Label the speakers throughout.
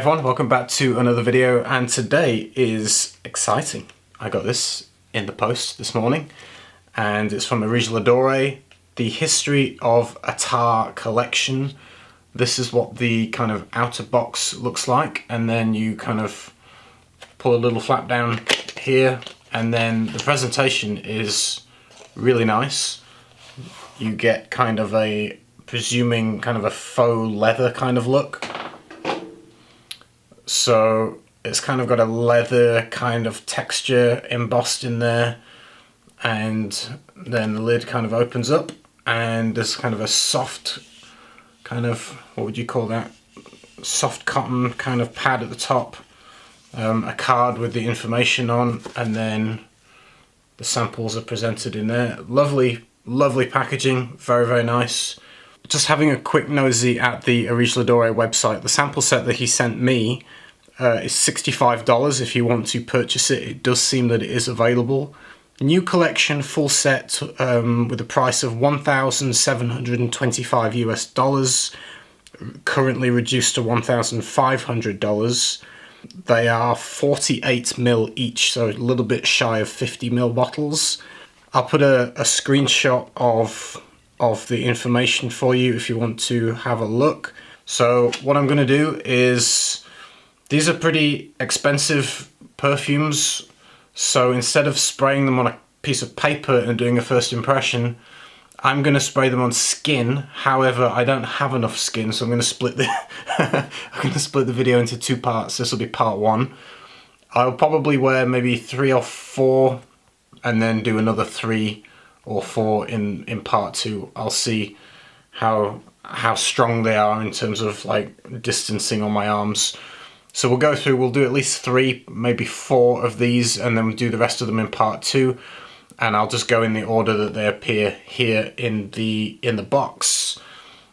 Speaker 1: Hi everyone, welcome back to another video, and today is exciting. I got this in the post this morning and it's from Areej le Dore, the History of Attar collection. This is what the kind of outer box looks like, and then you kind of pull a little flap down here, and then the presentation is really nice. You get kind of a, presuming kind of a faux leather kind of look. So it's kind of got a leather kind of texture embossed in there, and then the lid kind of opens up and there's kind of a soft kind of, what would you call that, soft cotton kind of pad at the top, a card with the information on, and then the samples are presented in there. Lovely packaging, very nice. Just having a quick nosy at the Areej le Dore website, the sample set that he sent me is $65 if you want to purchase it. It does seem that it is available. New collection full set with a price of $1,725 US, currently reduced to $1,500. They are 48ml each, so a little bit shy of 50ml bottles. I'll put a screenshot of the information for you if you want to have a look. So what I'm going to do is, these are pretty expensive perfumes, so instead of spraying them on a piece of paper and doing a first impression, I'm going to spray them on skin. However, I don't have enough skin, so I'm going to split the video into two parts. This will be part one. I'll probably wear maybe 3 or 4 and then do another 3 or 4 in part 2. I'll see how strong they are in terms of like distancing on my arms. So we'll go through, we'll do at least 3, maybe 4 of these, and then we'll do the rest of them in part 2. And I'll just go in the order that they appear here in the box.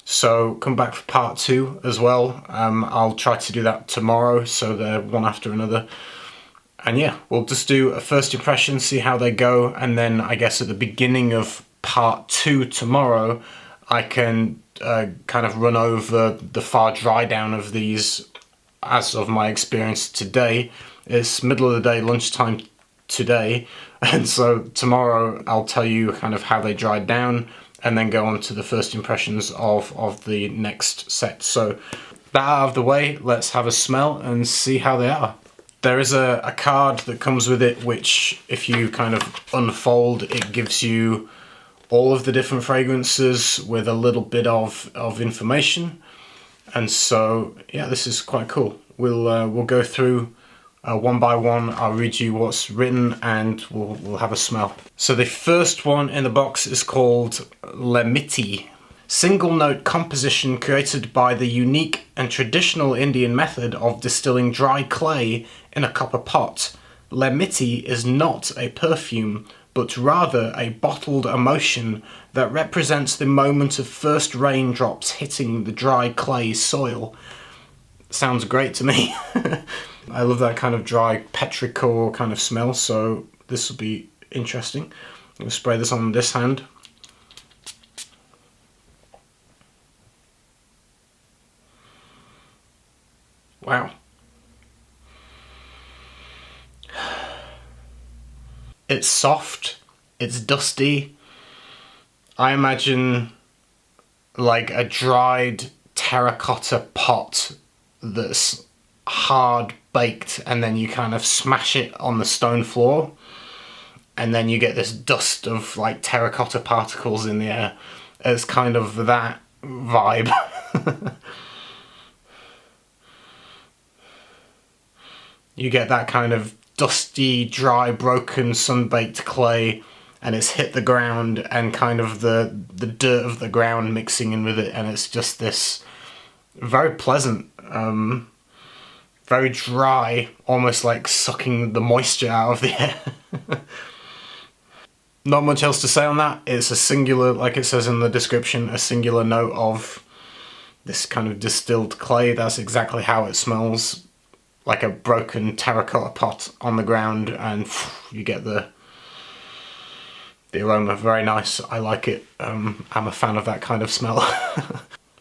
Speaker 1: So come back for part 2 as well. I'll try to do that tomorrow, so they're one after another. And yeah, we'll just do a first impression, see how they go, and then I guess at the beginning of part 2 tomorrow, I can kind of run over the far dry down of these as of my experience today. It's middle of the day, lunchtime today, and so tomorrow I'll tell you kind of how they dried down and then go on to the first impressions of the next set. So that out of the way, let's have a smell and see how they are. There is a card that comes with it, which if you kind of unfold, it gives you all of the different fragrances with a little bit of information. And so, yeah, this is quite cool. We'll go through one by one. I'll read you what's written and we'll have a smell. So the first one in the box is called Lemit Single note composition created by the unique and traditional Indian method of distilling dry clay in a copper pot. Lemit is not a perfume, but rather a bottled emotion that represents the moment of first raindrops hitting the dry clay soil. Sounds great to me. I love that kind of dry petrichor kind of smell, so this will be interesting. I'm going to spray this on this hand. Wow. It's soft, it's dusty. I imagine like a dried terracotta pot that's hard baked, and then you kind of smash it on the stone floor, and then you get this dust of like terracotta particles in the air. It's kind of that vibe. You get that kind of dusty, dry, broken, sun-baked clay, and it's hit the ground and kind of the dirt of the ground mixing in with it, and it's just this very pleasant, very dry, almost like sucking the moisture out of the air. Not much else to say on that. It's a singular, like it says in the description, a singular note of this kind of distilled clay. That's exactly how it smells. Like a broken terracotta pot on the ground, and you get the aroma. Very nice. I like it. I'm a fan of that kind of smell.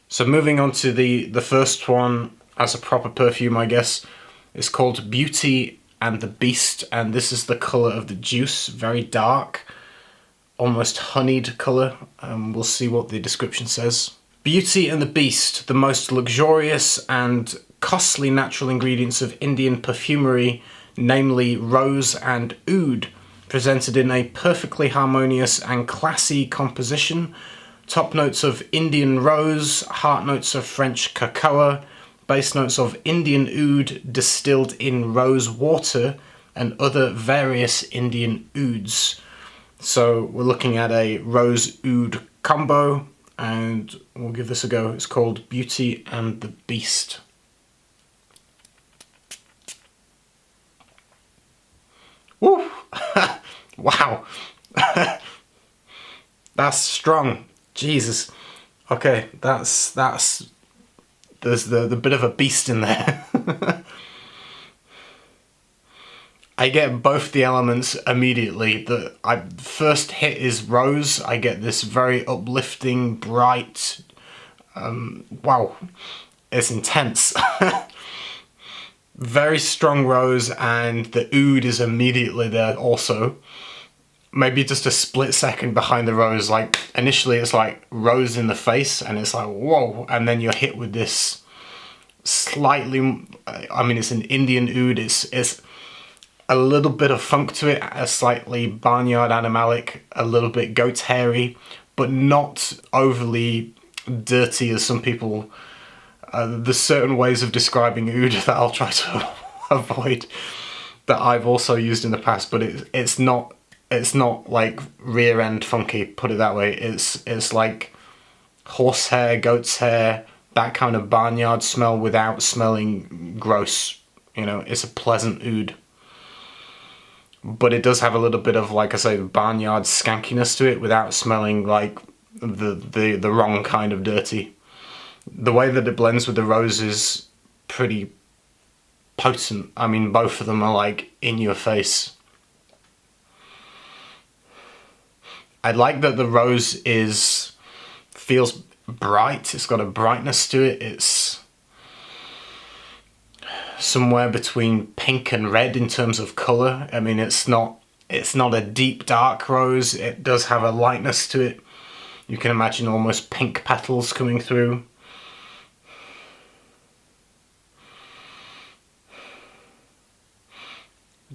Speaker 1: So moving on to the first one, as a proper perfume, I guess. It's called Beauty and the Beast, and this is the colour of the juice, very dark, almost honeyed colour. We'll see what the description says. Beauty and the Beast, the most luxurious and costly natural ingredients of Indian perfumery, namely rose and oud, presented in a perfectly harmonious and classy composition. Top notes of Indian rose, heart notes of French cocoa, base notes of Indian oud distilled in rose water, and other various Indian ouds. So we're looking at a rose oud combo, and we'll give this a go. It's called Beauty and the Beast. Woo! Wow. That's strong. Jesus. Okay, there's the bit of a beast in there. I get both the elements immediately. The first hit is rose. I get this very uplifting, bright, wow, it's intense. Very strong rose, and the oud is immediately there also. Maybe just a split second behind the rose, like initially it's like rose in the face and it's like whoa, and then you're hit with this slightly, I mean it's an Indian oud, it's a little bit of funk to it, a slightly barnyard animalic, a little bit goat hairy, but not overly dirty as some people, there's certain ways of describing oud that I'll try to avoid that I've also used in the past, but it's not like rear end funky, put it that way. It's like horsehair, goat's hair, that kind of barnyard smell without smelling gross. You know, it's a pleasant oud. But it does have a little bit of, like I say, barnyard skankiness to it without smelling like the wrong kind of dirty. The way that it blends with the rose is pretty potent. I mean, both of them are like in your face. I like that the rose feels bright. It's got a brightness to it. It's somewhere between pink and red in terms of colour. I mean, it's not a deep dark rose. It does have a lightness to it. You can imagine almost pink petals coming through.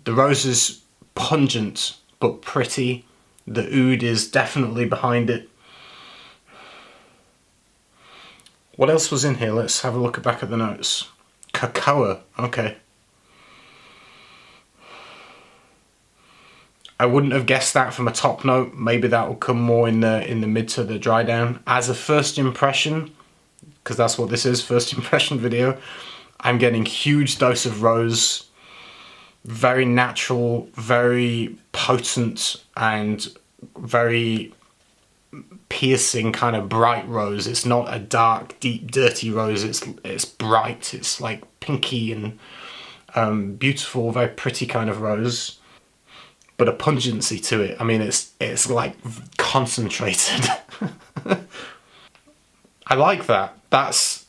Speaker 1: The rose is pungent but pretty. The oud is definitely behind it. What else was in here? Let's have a look back at the notes. Cocoa, okay. I wouldn't have guessed that from a top note. Maybe that will come more in the mid to the dry down. As a first impression, because that's what this is, first impression video, I'm getting huge dose of rose. Very natural, very potent, and very piercing kind of bright rose. It's not a dark, deep, dirty rose. It's bright. It's like pinky and beautiful, very pretty kind of rose, but a pungency to it. I mean, it's like concentrated. I like that. That's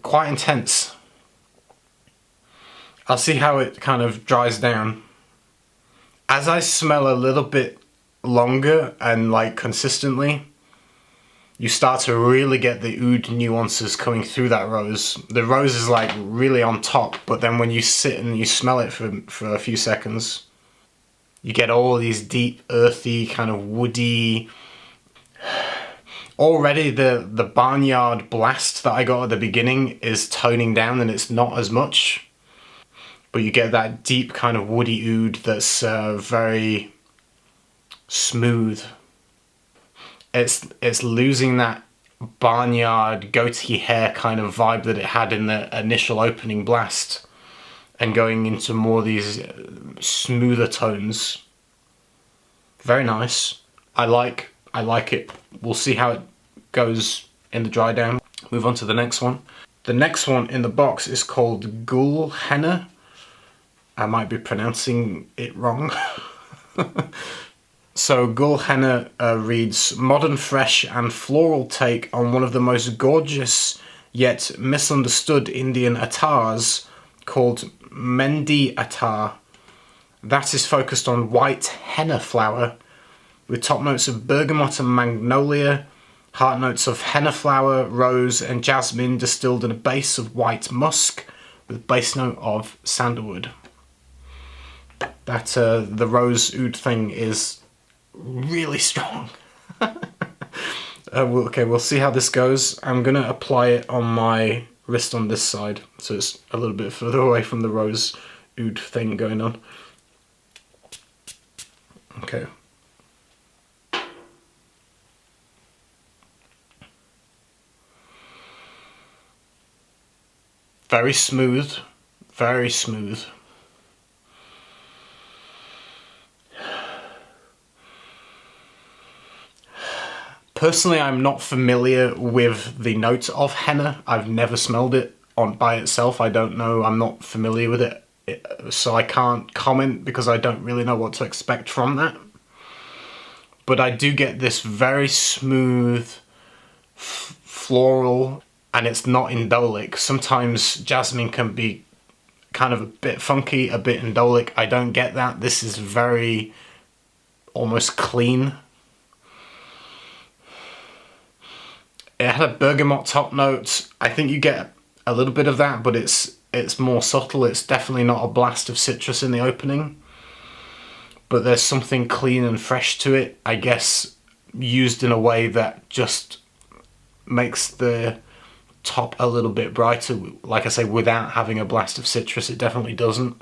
Speaker 1: quite intense. I'll see how it kind of dries down. As I smell a little bit longer and like consistently, you start to really get the oud nuances coming through that rose. The rose is like really on top, but then when you sit and you smell it for a few seconds, you get all these deep, earthy, kind of woody. Already the barnyard blast that I got at the beginning is toning down and it's not as much. But you get that deep kind of woody oud that's very smooth. It's losing that barnyard goatee hair kind of vibe that it had in the initial opening blast and going into more of these smoother tones. Very nice. I like it. We'll see how it goes in the dry down. Move on to the next one. The next one in the box is called Gul Hannah. I might be pronouncing it wrong. So Gul Hannah reads, modern, fresh and floral take on one of the most gorgeous yet misunderstood Indian attars called Mendi Attar. That is focused on white henna flower with top notes of bergamot and magnolia, heart notes of henna flower, rose and jasmine distilled in a base of white musk with base note of sandalwood. That the rose oud thing is really strong. Okay, we'll see how this goes. I'm gonna apply it on my wrist on this side, so it's a little bit further away from the rose oud thing going on. Okay. Very smooth, very smooth. Personally, I'm not familiar with the note of henna. I've never smelled it by itself. I don't know, I'm not familiar with it, so I can't comment because I don't really know what to expect from that. But I do get this very smooth, floral, and it's not indolic. Sometimes jasmine can be kind of a bit funky, a bit indolic. I don't get that. This is very, almost clean. It had a bergamot top note. I think you get a little bit of that, but it's more subtle. It's definitely not a blast of citrus in the opening. But there's something clean and fresh to it, I guess, used in a way that just makes the top a little bit brighter. Like I say, without having a blast of citrus, it definitely doesn't.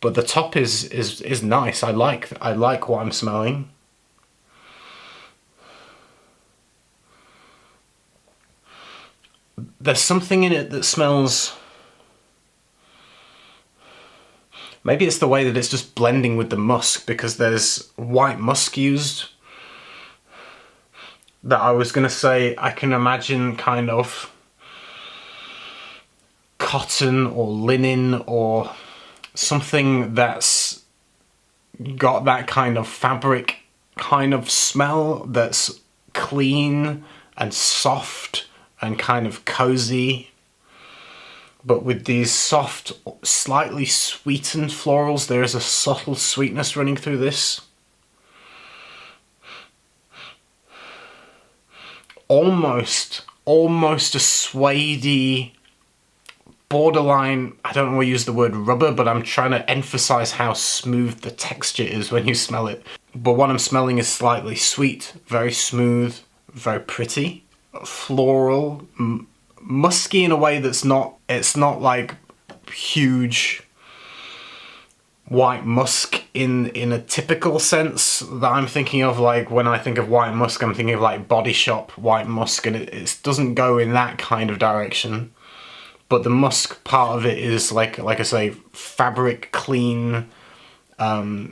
Speaker 1: But the top is nice. I like what I'm smelling. There's something in it that smells... Maybe it's the way that it's just blending with the musk, because there's white musk used. That I was gonna say, I can imagine kind of cotton or linen or something that's got that kind of fabric kind of smell that's clean and soft and kind of cozy, but with these soft, slightly sweetened florals. There is a subtle sweetness running through this. Almost a suede-y, borderline, I don't want to use the word rubber, but I'm trying to emphasize how smooth the texture is when you smell it. But what I'm smelling is slightly sweet, very smooth, very pretty, floral, musky in a way that's not, it's not like huge white musk in a typical sense that I'm thinking of. Like when I think of white musk, I'm thinking of like Body Shop white musk, and it doesn't go in that kind of direction. But the musk part of it is like I say, fabric, clean,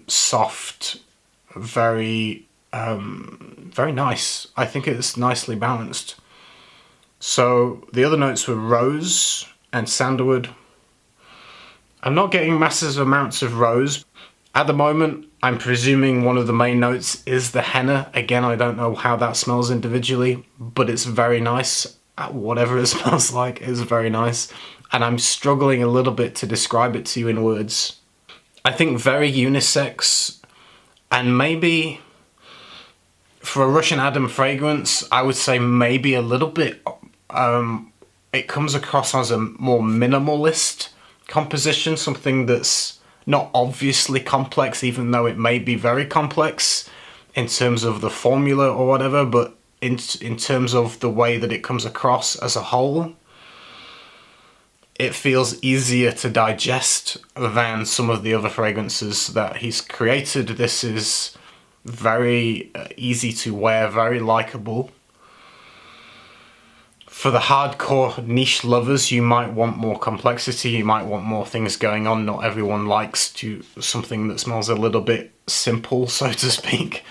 Speaker 1: soft, very nice. I think it's nicely balanced. So the other notes were rose and sandalwood. I'm not getting massive amounts of rose. At the moment, I'm presuming one of the main notes is the henna. Again, I don't know how that smells individually, but it's very nice. Whatever it smells like is very nice. And I'm struggling a little bit to describe it to you in words. I think very unisex, and maybe for a Russian Adam fragrance, I would say maybe a little bit, it comes across as a more minimalist composition, something that's not obviously complex, even though it may be very complex in terms of the formula or whatever, but in terms of the way that it comes across as a whole, it feels easier to digest than some of the other fragrances that he's created. This is very easy to wear, very likable. For the hardcore niche lovers, you might want more complexity, you might want more things going on. Not everyone likes something that smells a little bit simple, so to speak.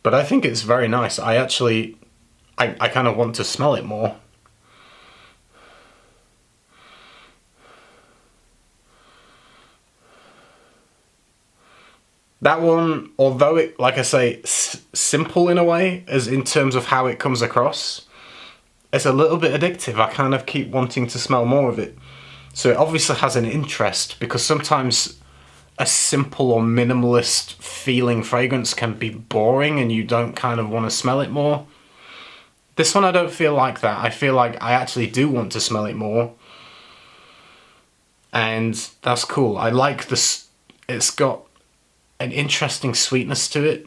Speaker 1: But I think it's very nice. I kind of want to smell it more. That one, although it, like I say, simple in a way, as in terms of how it comes across, it's a little bit addictive. I kind of keep wanting to smell more of it. So it obviously has an interest, because sometimes a simple or minimalist feeling fragrance can be boring and you don't kind of want to smell it more. This one I don't feel like that. I feel like I actually do want to smell it more. And that's cool. I like this. It's got an interesting sweetness to it.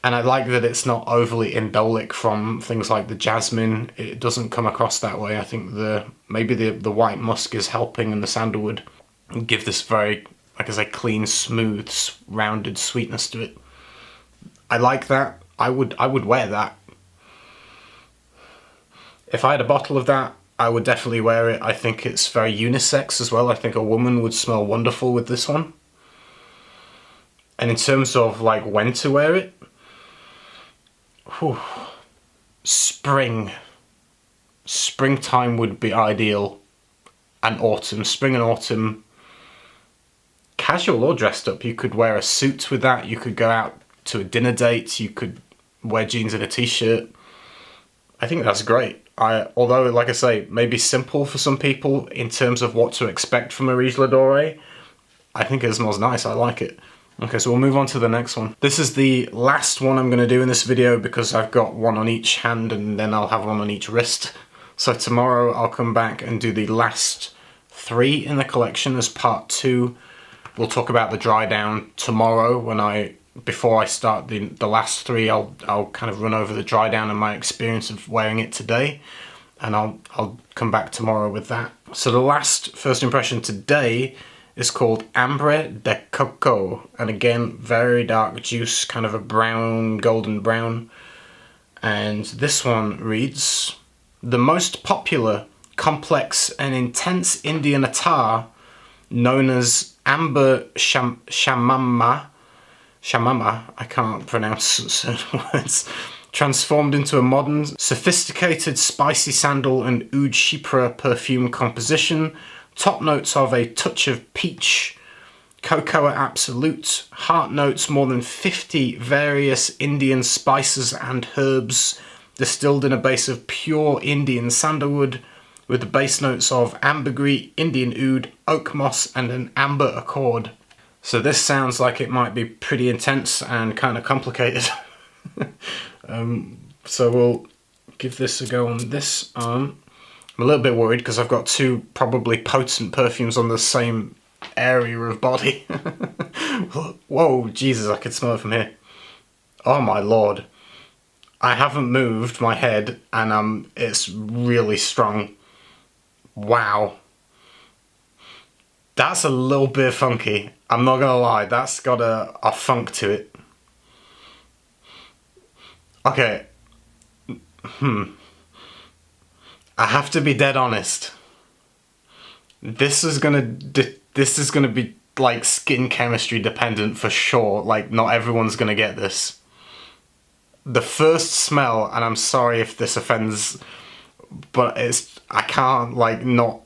Speaker 1: And I like that it's not overly indolic from things like the jasmine. It doesn't come across that way. I think maybe the white musk is helping, and the sandalwood give this very, like I say, clean, smooth, rounded sweetness to it. I like that. I would wear that. If I had a bottle of that, I would definitely wear it. I think it's very unisex as well. I think a woman would smell wonderful with this one. And in terms of like when to wear it, whew, springtime would be ideal, and autumn, spring and autumn, casual or dressed up. You could wear a suit with that. You could go out to a dinner date. You could wear jeans and a t-shirt. I think that's great. Although, like I say, maybe simple for some people in terms of what to expect from Areej le Dore, I think it smells nice. I like it. Okay, so we'll move on to the next one. This is the last one I'm going to do in this video, because I've got one on each hand and then I'll have one on each wrist. So tomorrow I'll come back and do the last 3 in the collection as part 2. We'll talk about the dry down tomorrow before I start the last 3. I'll kind of run over the dry down and my experience of wearing it today, and I'll come back tomorrow with that. So the last first impression today is called Ambre De Coco, and again, very dark juice, kind of a brown, golden brown. And this one reads, the most popular, complex and intense Indian attar, known as Amber Shamama, I can't pronounce certain words, transformed into a modern, sophisticated spicy sandal and oud chypre perfume composition. Top notes of a touch of peach, cocoa absolute, heart notes more than 50 various Indian spices and herbs, distilled in a base of pure Indian sandalwood, with the base notes of ambergris, Indian oud, oak moss, and an amber accord. So this sounds like it might be pretty intense and kind of complicated. So we'll give this a go on this arm. I'm a little bit worried because I've got 2 probably potent perfumes on the same area of body. Whoa, Jesus, I can smell it from here. Oh my lord. I haven't moved my head and it's really strong. Wow. That's a little bit funky. I'm not gonna lie, that's got a funk to it. Okay. I have to be dead honest. This is gonna be like skin chemistry dependent for sure. Like, not everyone's gonna get this. The first smell, and I'm sorry if this offends, but I can't like not.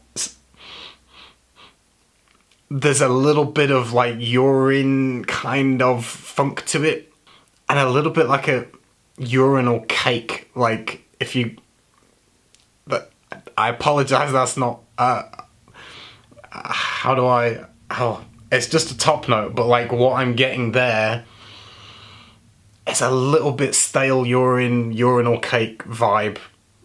Speaker 1: There's a little bit of like urine kind of funk to it, and a little bit like a urinal cake. Like if you. But I apologize, that's not, it's just a top note, but like what I'm getting there, it's a little bit stale urinal cake vibe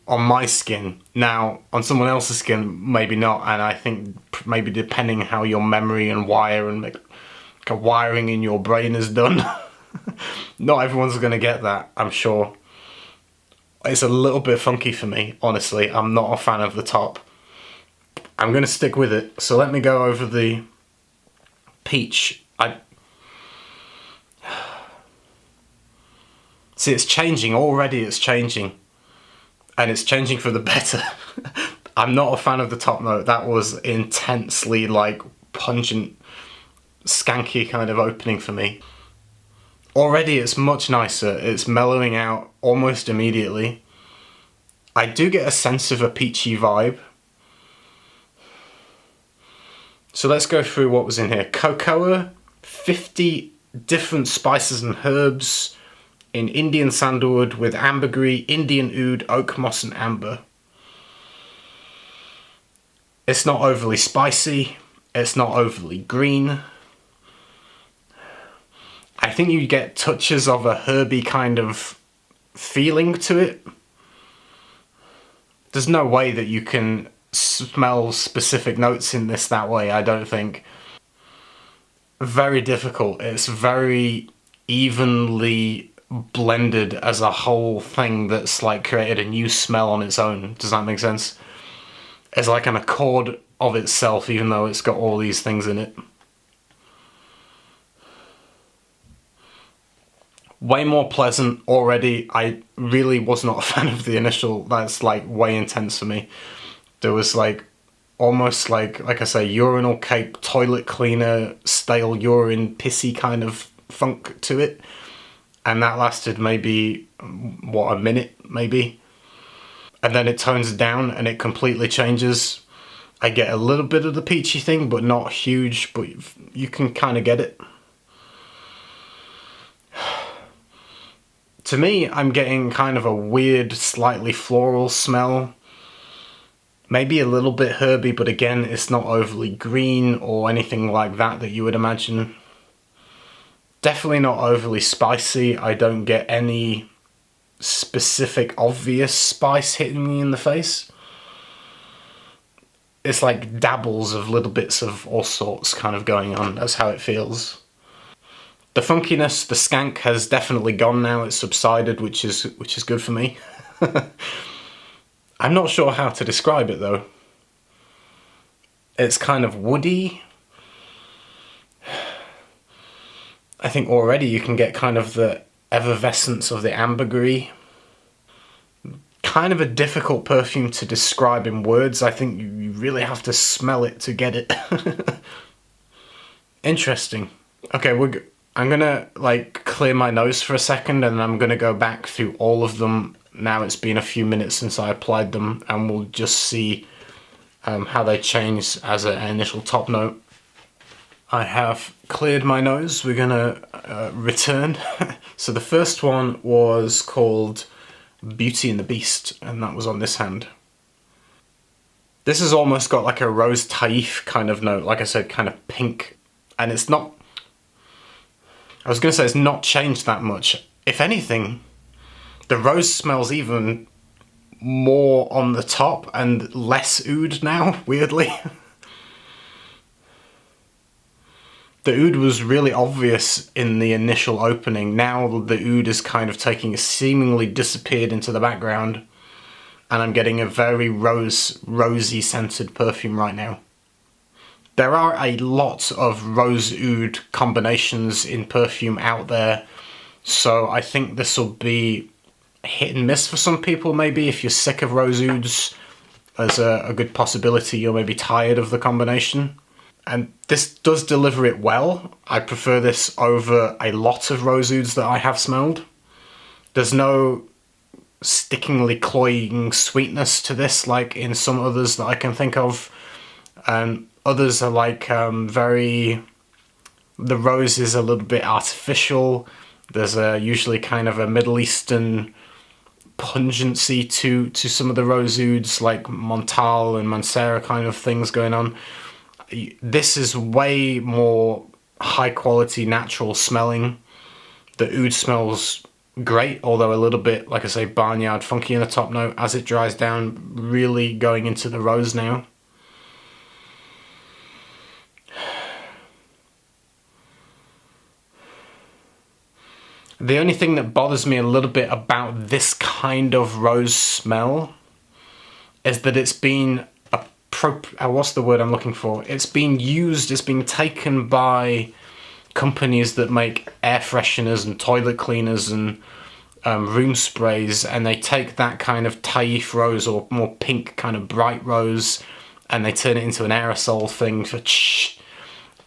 Speaker 1: on my skin. Now, on someone else's skin, maybe not, and I think maybe depending how your memory and wiring in your brain is done, not everyone's gonna get that, I'm sure. It's a little bit funky for me, honestly. I'm not a fan of the top. I'm going to stick with it. So let me go over the peach. See, it's changing. Already it's changing. And it's changing for the better. I'm not a fan of the top note. That was intensely, like, pungent, skanky kind of opening for me. Already it's much nicer. It's mellowing out almost immediately. I do get a sense of a peachy vibe. So let's go through what was in here. Cocoa, 50 different spices and herbs in Indian sandalwood with ambergris, Indian oud, oak moss and amber. It's not overly spicy, it's not overly green. I think you get touches of a herby kind of feeling to it. There's no way that you can smell specific notes in this that way, I don't think. Very difficult. It's very evenly blended as a whole thing that's like created a new smell on its own. Does that make sense? It's like an accord of itself, even though it's got all these things in it. Way more pleasant already. I really was not a fan of the initial. That's like way intense for me. There was like almost like I say, urinal cape, toilet cleaner, stale urine, pissy kind of funk to it. And that lasted maybe, what, a minute maybe? And then it tones down and it completely changes. I get a little bit of the peachy thing, but not huge, but you can kind of get it. To me, I'm getting kind of a weird, slightly floral smell. Maybe a little bit herby, but again, it's not overly green or anything like that you would imagine. Definitely not overly spicy. I don't get any specific obvious spice hitting me in the face. It's like dabbles of little bits of all sorts kind of going on. That's how it feels. The funkiness, the skank has definitely gone now. It's subsided, which is good for me. I'm not sure how to describe it though. It's kind of woody. I think already you can get kind of the effervescence of the ambergris. Kind of a difficult perfume to describe in words. I think you really have to smell it to get it. Interesting. Okay, I'm gonna like clear my nose for a second and I'm gonna go back through all of them. Now it's been a few minutes since I applied them and we'll just see how they change as an initial top note. I have cleared my nose. We're gonna return. So the first one was called Beauty and the Beast, and that was on this hand. This has almost got like a Rose Taif kind of note, like I said, kind of pink, and it's not, I was gonna say it's not changed that much. If anything, the rose smells even more on the top and less oud now, weirdly. The oud was really obvious in the initial opening. Now the oud is kind of seemingly disappeared into the background, and I'm getting a very rosy scented perfume right now. There are a lot of rose oud combinations in perfume out there, so I think this will be hit and miss for some people maybe. If you're sick of rose ouds, there's a good possibility you're maybe tired of the combination. And this does deliver it well. I prefer this over a lot of rose ouds that I have smelled. There's no stickingly cloying sweetness to this like in some others that I can think of. And others are like the rose is a little bit artificial. There's usually kind of a Middle Eastern pungency to some of the rose ouds, like Montal and Mancera kind of things going on. This is way more high quality natural smelling. The oud smells great, although a little bit, like I say, barnyard funky in the top note. As it dries down, really going into the rose now. The only thing that bothers me a little bit about this kind of rose smell is that it's been what's the word I'm looking for? It's been used, it's been taken by companies that make air fresheners and toilet cleaners and room sprays, and they take that kind of Taif rose or more pink kind of bright rose and they turn it into an aerosol thing for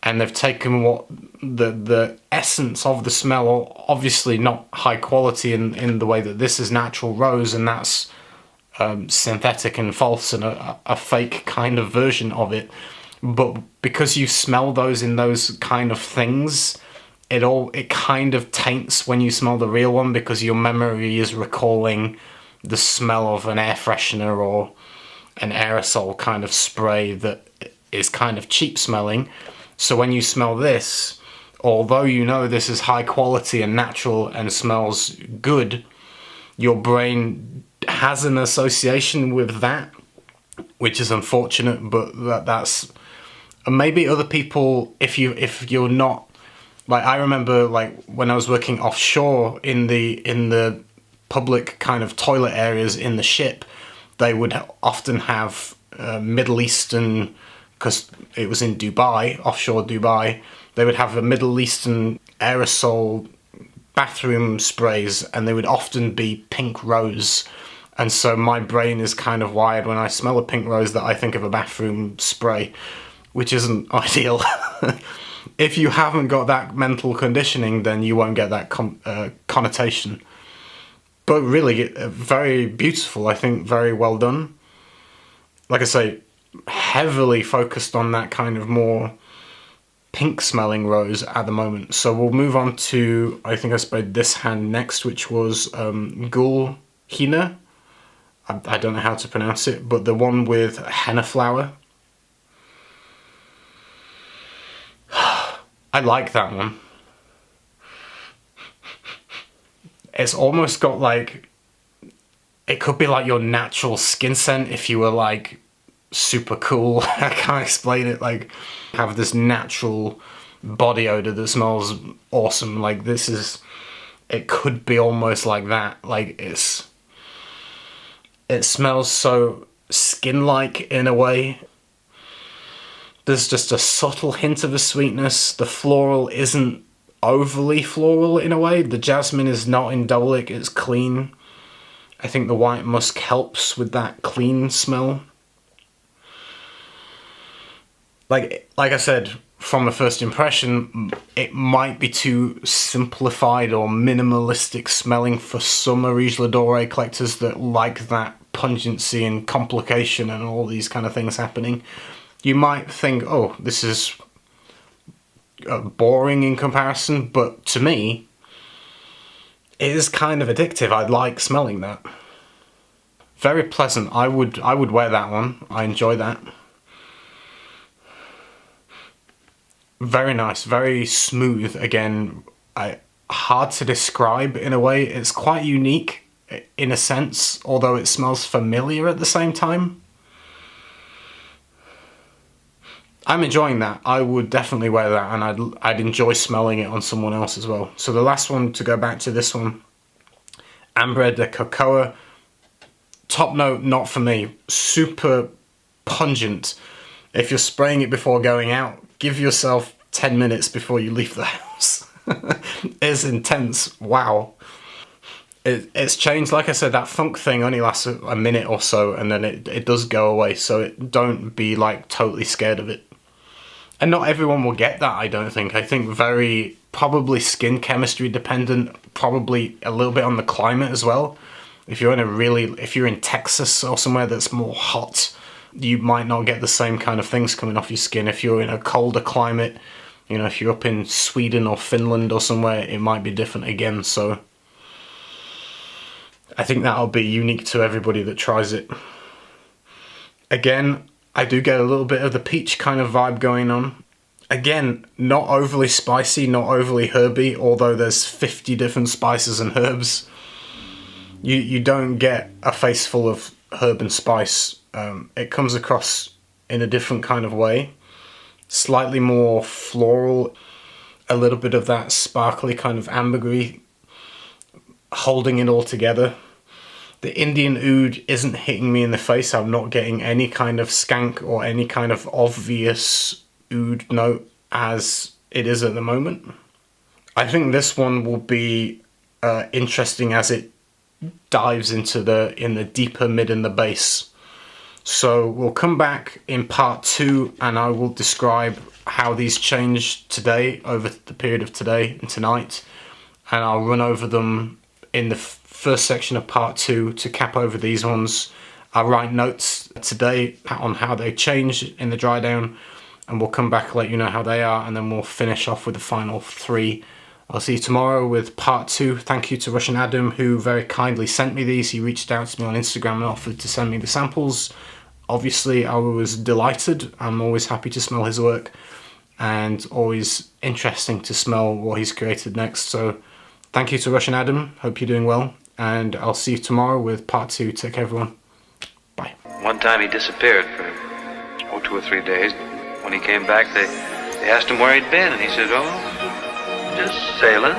Speaker 1: and they've taken what the essence of the smell, obviously not high quality in the way that this is natural rose, and that's synthetic and false and a fake kind of version of it. But because you smell those in those kind of things, it kind of taints when you smell the real one, because your memory is recalling the smell of an air freshener or an aerosol kind of spray that is kind of cheap smelling. So when you smell this, although you know this is high quality and natural and smells good, your brain has an association with that, which is unfortunate, but that's maybe other people, if you're not, like, I remember, like, when I was working offshore in the public kind of toilet areas in the ship, they would often have Middle Eastern, because it was in Dubai, offshore Dubai, they would have a Middle Eastern aerosol bathroom sprays, and they would often be pink rose. And so my brain is kind of wired when I smell a pink rose that I think of a bathroom spray, which isn't ideal. If you haven't got that mental conditioning, then you won't get that connotation. But really, very beautiful, I think, very well done. Like I say, heavily focused on that kind of more pink smelling rose at the moment. So we'll move on to, I think I sprayed this hand next, which was Gul Hena. I don't know how to pronounce it, but the one with henna flower. I like that one. It's almost got like, it could be like your natural skin scent if you were like super cool. I can't explain it. Like, have this natural body odor that smells awesome. Like, this is, it could be almost like that. Like, it smells so skin-like in a way. There's just a subtle hint of a sweetness. The floral isn't overly floral in a way. The jasmine is not indolic, it's clean. I think the white musk helps with that clean smell. Like I said, from a first impression, it might be too simplified or minimalistic smelling for some Areej le Dore collectors that like that pungency and complication and all these kind of things happening. You might think, oh, this is boring in comparison, but to me, it is kind of addictive. I like smelling that. Very pleasant. I would wear that one. I enjoy that. Very nice, very smooth. Again, hard to describe in a way. It's quite unique in a sense, although it smells familiar at the same time. I'm enjoying that. I would definitely wear that, and I'd enjoy smelling it on someone else as well. So the last one, to go back to this one, Ambre De Coco. Top note, not for me. Super pungent. If you're spraying it before going out, give yourself 10 minutes before you leave the house. It's intense. Wow. It's changed. Like I said, that funk thing only lasts a minute or so, and then it does go away. So don't be like totally scared of it. And not everyone will get that, I don't think. I think very probably skin chemistry dependent, probably a little bit on the climate as well. If you're in Texas or somewhere that's more hot, you might not get the same kind of things coming off your skin. If you're in a colder climate, you know, if you're up in Sweden or Finland or somewhere, it might be different again. So I think that'll be unique to everybody that tries it. Again, I do get a little bit of the peach kind of vibe going on. Again, not overly spicy, not overly herby, although there's 50 different spices and herbs. You don't get a face full of herb and spice. It comes across in a different kind of way. Slightly more floral, a little bit of that sparkly kind of ambergris, holding it all together. The Indian oud isn't hitting me in the face. I'm not getting any kind of skank or any kind of obvious oud note as it is at the moment. I think this one will be interesting as it dives into in the deeper mid and the base. So we'll come back in part 2 and I will describe how these changed today, over the period of today and tonight, and I'll run over them in the first section of part 2 to cap over these ones. I'll write notes today on how they changed in the dry down, and we'll come back, let you know how they are, and then we'll finish off with the final 3. I'll see you tomorrow with part 2. Thank you to Russian Adam, who very kindly sent me these. He reached out to me on Instagram and offered to send me the samples obviously I was delighted. I'm always happy to smell his work, and always interesting to smell what he's created next. So thank you to Russian Adam, hope you're doing well, and I'll see you tomorrow with part 2. Take care everyone, bye.
Speaker 2: One time he disappeared for 2 or 3 days. When he came back, they asked him where he'd been, and he said, "Oh, just sailing."